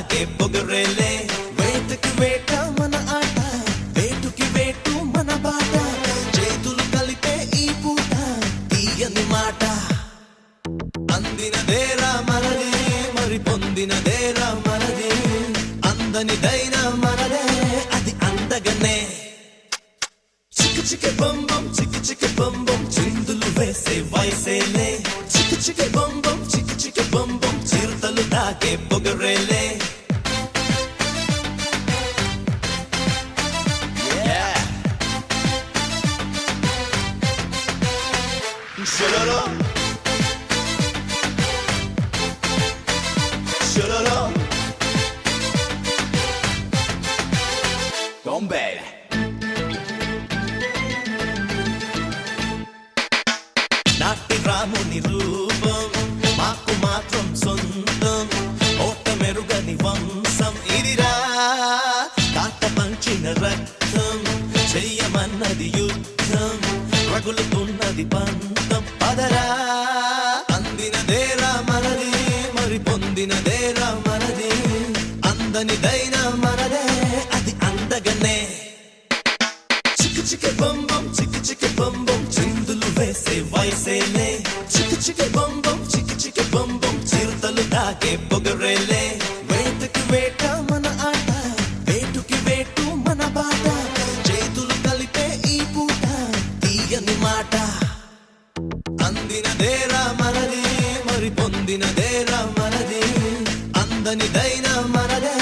దాగే పొగరేలే వేటకి వేట మన ఆట వేటుకి వేటు మన బాట చేతులు కలిపే ఈ పూట తీయని మాట అందినదేరా మనది మరి పొందినదేరా మనది అందనిదైనా మనదే అది అందగనే చిక్కు చిక్కు బొమ్ బొమ్ చిక్కు చిక్కు బొమ్ బొమ్ చిందులు వేసే వయసేలే చిక్కు చిక్కు బొమ్ బొమ్ చిక్కు చిక్కు బొమ్ బొమ్ చిరుతలు దాగే పొగరేలే Shololo Shololo Bombay నాటి రాముని రూపం మాకు మాత్రం సొంతం ఓట మెరుగని వంశం ఇదిరా తాత పంచిన రక్తం చెయ్యమన్నది యుద్ధం రగులుతున్నది పంతం పదరా అందినదేరా మనది మరి పొందినదేరా మనది అందనిదైనా మనదే అది అందగనే చిక్కు చిక్కు బొమ్ బొమ్ చిక్కు చిక్కు బొమ్ బొమ్ చిందులు వేసే వయసేలే చిక్కు చిక్కు బొమ్ బొమ్ చిక్కు చిక్కు బొమ్ బొమ్ చిరుతలు దాగే పొగరేలే వేటకి వేట మన ఆట వేటుకి వేటు మన బాట చేతులు కలిపే ఈ పూట తీయని మాట అందినదేరా మనది మరి పొందినదేరా మనది అందనిదైనా మనదే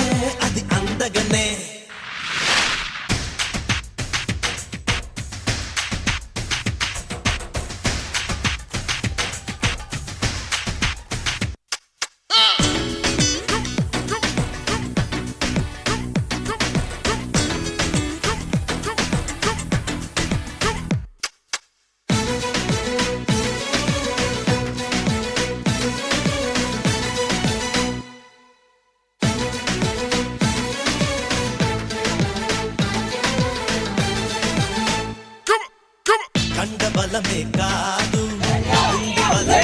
అది అందగనే కండ బలమే కాదు బలమే